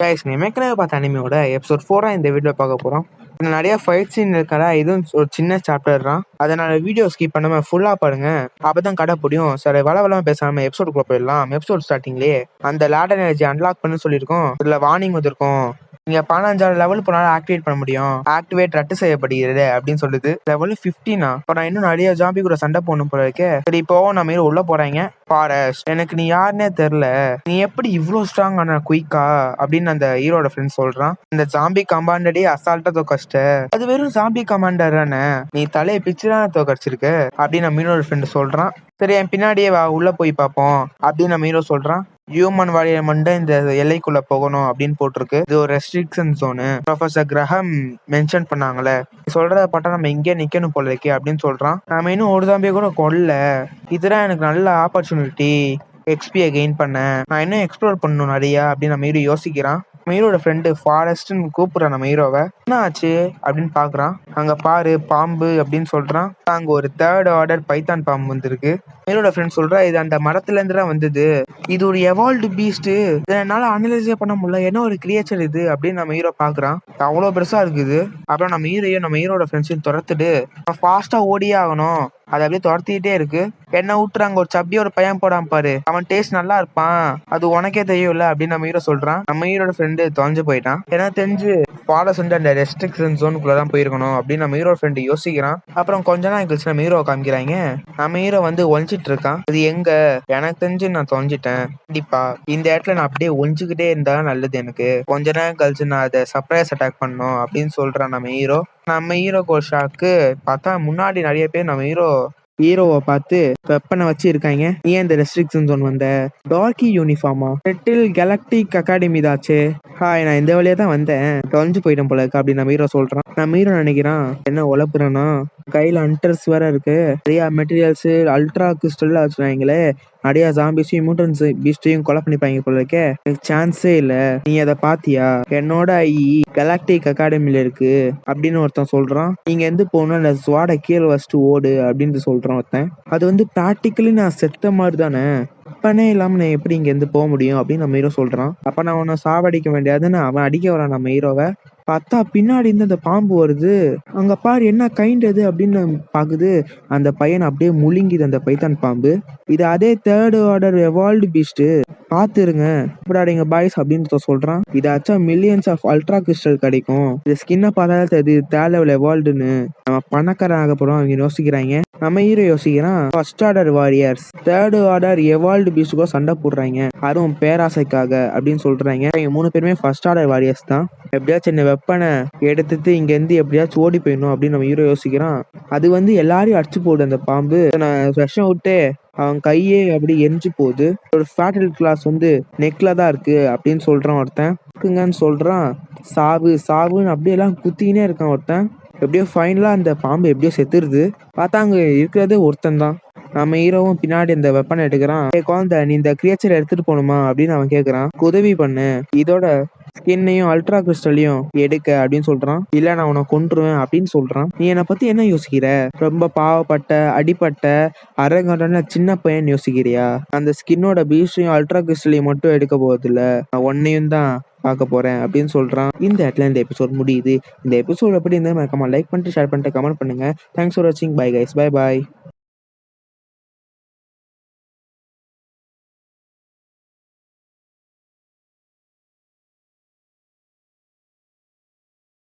Guys ஏற்கனவே பார்த்த அனிமையோட episode 4 இந்த வீடியோ பார்க்க போறோம். இதுல நிறைய ஃபைட் சீன் இருக்கா, இதுவும் ஒரு சின்ன சாப்டர் தான். அதனால வீடியோ ஸ்கிப் பண்ணாம ஃபுல்லா பாருங்க, அப்பதான் கடை புரியும். சரி வளவளமா பேசாம எபிசோடுக்குள்ள போயிடலாம். எபிசோட் ஸ்டார்டிங்லேயே அந்த லேடர் எனர்ஜி அன்லாக் பண்ணு சொல்லியிருக்கோம். இதுல வார்னிங் வந்திருக்கும், நீங்க 15 லெவல் போனாலும் ஆக்டிவேட் பண்ண முடியும், ஆக்டிவேட் ரத்து செய்யப்படுகிறது அப்படின்னு சொல்லுது. லெவல் 15 இப்போ நான் இன்னும் நிறைய ஜாம்பி கூட சண்டை போடணும் போல இருக்கே. சரி இப்போ நம்ம உள்ள போறாங்க. ஃபாரஸ்ட், எனக்கு நீ யாருன்னே தெரியல, நீ எப்படி இவ்வளோ ஸ்ட்ராங் ஆன குயிக்கா அப்படின்னு அந்த ஹீரோட ஃப்ரெண்ட் சொல்றான். இந்த ஜாம்பி கமாண்டரே அசால்ட்டா தோக்கடிச்சிட்ட, அது வெறும் ஜாம்பி கமாண்டர் தானே, நீ தலையை பிச்சுதான் தோக்கடிச்சிருக்க அப்படின்னு நம்ம ஹீரோட ஃப்ரெண்ட் சொல்றான். சரி என் பின்னாடியே வா, உள்ள போய் பார்ப்போம் அப்படின்னு நம்ம ஹீரோ சொல்றான். ஹியூமன் வாரியர் மட்டும் இந்த எல்லைக்குள்ள போகணும் அப்படின்னு போட்டிருக்கு. இது ஒரு restriction zone. Professor Graham mention பண்ணாங்களே, சொல்றத பார்த்தா நம்ம இங்கே நிக்கணும் போல இருக்கே அப்படின்னு சொல்றான். நம்ம இன்னும் ஒரு தம்பியை கூட கொல்ல, இதுதான் எனக்கு நல்ல ஆப்பர்ச்சுனிட்டி எக்ஸ்பியை கெயின் பண்ண, நான் இன்னும் எக்ஸ்ப்ளோர் பண்ணணும் நிறையா அப்படின்னு நம்ம ஹீரோ யோசிக்கிறான். நம்ம ஹீரோட ஃப்ரெண்டு ஃபாரஸ்ட்னு கூப்பிடுறான் நம்ம ஹீரோவை. என்ன ஆச்சு அப்படின்னு பாக்குறான். அங்க பாரு பாம்பு அப்படின்னு சொல்றான். அங்க ஒரு 3rd ஆர்டர் பைத்தான் பாம்பு வந்திருக்கு. ஹீரோட ஃப்ரெண்ட் சொல்றா, இது அந்த மரத்துல இருந்து தான் வந்தது, இது ஒரு எவால்வ்டு பீஸ்ட், என்னால அனலைஸே பண்ண முடியல, என்ன ஒரு கிரியேச்சர் இது அப்படின்னு நம்ம ஹீரோ பாக்குறான். அவ்வளவு பெருசா இருக்குது. அப்புறம் நம்ம ஹீரோயும் நம்ம ஹீரோட ஃப்ரெண்ட்ஸையும் துரத்துட்டு ஃபாஸ்டா ஓடியே ஆகணும். அது அப்படியே துரத்திக்கிட்டே இருக்கு. என்ன விட்டுறாங்க, ஒரு சப்பிய ஒரு பையன் போடாம பாரு, அவன் டேஸ்ட் நல்லா இருப்பான், அது உனக்கே தெரியும்ல அப்படின்னு நம்ம ஹீரோ சொல்றான். நம்ம ஹீரோட ஃப்ரெண்டு தொலைஞ்சு போயிட்டான். ஏன்னா தெரிஞ்சு ஃபாரஸ்ட் வந்து அந்த ரெஸ்ட்ரிக்ஷன் ஜோனுக்குள்ளதான் போயிருக்கணும் அப்படின்னு நம்ம ஹீரோ ஃப்ரெண்டு யோசிக்கிறான். அப்புறம் கொஞ்ச நாள் கழிச்சு நம்ம ஹீரோ காமிக்கிறாங்க. நம்ம ஹீரோ வந்து ஒழிச்சிட்டு இருக்கான். அது எங்க, எனக்கு தெரிஞ்சு நான் தொலைஞ்சிட்டேன், கண்டிப்பா இந்த இடத்துல நான் அப்படியே ஒழிஞ்சுக்கிட்டே இருந்தா நல்லது, எனக்கு கொஞ்ச நேரம் கழிச்சு நான் அதை சர்ப்ரைஸ் அட்டாக் பண்ணணும் அப்படின்னு சொல்றான் நம்ம ஹீரோ. நம்ம ஹீரோக்கு ஒரு ஷாக்கு, பார்த்தா முன்னாடி நிறைய பேர் நம்ம ஹீரோவை பார்த்து வெப்பனை வச்சு இருக்காங்க. ஏன் இந்த ரெஸ்ட்ரிக்ஷன் ஜோன் வந்த, டார்கி யூனிஃபார்மா, ரெட்டில் கேலக்டிக் அகாடமி தாச்சே, ஹாய் நான் இந்த வழியா தான் வந்தேன், தொலைஞ்சு போயிட்டேன் போல இருக்கு அப்படின்னு நம்ம ஹீரோ சொல்றான். நம்ம ஹீரோ நினைக்கிறான், என்ன உழப்புறானா, கையில ஹண்டர்ஸ் வேற இருக்கு, நிறைய மெட்டீரியல்ஸ் அல்ட்ரா கிறிஸ்டல் வச்சுருவாங்களே, நிறைய ஜாம்பிஸையும் மியூட்டன்ஸ் பீஸ்டையும் கொலை பண்ணிப்பாங்க போல இருக்கே, எனக்கு சான்ஸே இல்ல, நீ அதை பாத்தியா, என்னோட கலாக்டிக் அகாடமில இருக்கு அப்படின்னு ஒருத்தன் சொல்றான். நீங்க எந்த போகணும், அந்த ஸ்வாட கீழே வச்சுட்டு ஓடு அப்படின்னு சொல்றான் ஒருத்தன். அது வந்து ப்ராக்டிக்கலி நான் செத்த மாதிரி தானே, அப்பனே இல்லாம நான் எப்படி இங்க இருந்து போக முடியும் அப்படின்னு நம்ம ஹீரோ சொல்றான். அப்ப நான் உன்னை சாவடிக்க வேண்டியதுன்னு அவன் அடிக்க வரான் நம்ம ஹீரோவை. பார்த்தா பின்னாடி இருந்து அந்த பாம்பு வருது. அங்க பாரு என்ன கைண்ட் அது அப்படின்னு பாக்குது. அந்த பையன் அப்படியே முழுங்கிது அந்த பைத்தான் பாம்பு. இது அதே 3rd ஆர்டர் எவால்வ்டு பீஸ்ட், பாத்துருங்க கூப்பிடாதீங்க பாய்ஸ் அப்படின்னு சொல்றான். இதாச்சும் மில்லியன்ஸ் ஆஃப் அல்ட்ரா கிறிஸ்டல் கிடைக்கும், இது ஸ்கின்னை பார்த்தாலே தெரியுது தேர்ட் லெவல் எவால்வ்டுன்னு. நம்ம பணக்காரன் ஆக போறோம் அவங்க யோசிக்கிறாங்க. நம்ம ஹீரோ யோசிக்கிறான், 1st order warriors 3rd order evolved பீஸ்டுக்கோ சண்டை போடுறாங்க, அதுவும் பேராசைக்காக அப்படின்னு சொல்றாங்க. இவங்க 3 பேருமே 1st ஆர்டர் வாரியர்ஸ் தான். எப்படியாச்சும் இந்த வெப்பனை எடுத்துட்டு இங்க இருந்து எப்படியாச்சும் ஓடி போயிடணும் அப்படின்னு நம்ம ஹீரோ யோசிக்கிறான். அது வந்து எல்லாரையும் அடிச்சு போடு அந்த பாம்பு, நான் விஷம் விட்டு அவன் கையே அப்படி எரிஞ்சு போகுது. ஒரு ஃபேட்டல் கிளாஸ் வந்து நெக்ல தான் இருக்கு அப்படின்னு சொல்றான் ஒருத்தன். இருக்குங்கன்னு சொல்றான். சாவு சாவுன்னு அப்படியே எல்லாம் குத்தினே இருக்கான் ஒருத்தன். எப்படியோ ஃபைனலா அந்த பாம்பு எப்படியோ செத்துருது. பார்த்தா அங்க இருக்கிறதே ஒருத்தன் தான். நம்ம ஹீரோவும் பின்னாடி இந்த வெப்பனை எடுக்கிறான். குழந்தை, நீ இந்த கிரியேச்சர் எடுத்துட்டு போகணுமா அப்படின்னு அவன் கேட்கறான். உதவி பண்ணு, இதோட ஸ்கின்னையும் அல்ட்ரா கிறிஸ்டலையும் எடுக்க அப்படின்னு சொல்றான். இல்ல நான் உன்னை கொன்றுவேன் அப்படின்னு சொல்றான். நீ என்னை பத்தி என்ன யோசிக்கிற, ரொம்ப பாவப்பட்ட அடிப்பட்ட அரங்கன சின்ன பையன் யோசிக்கிறியா, அந்த ஸ்கின்னோட பீஸ்டையும் அல்ட்ரா கிறிஸ்டலையும் மட்டும் எடுக்க போறது இல்ல, நான் உன்னையும் தான் பார்க்க போறேன் அப்படின்னு சொல்றான். இந்த இடத்துல இந்த எபிசோட் முடியுது. இந்த எபிசோட் எப்படி இருந்தாலும் மறக்காம லைக் பண்ணிட்டு ஷேர் பண்ணிட்டு கமெண்ட் பண்ணுங்க. தேங்க்ஸ் ஃபார் வாட்சிங். Bye guys, bye bye.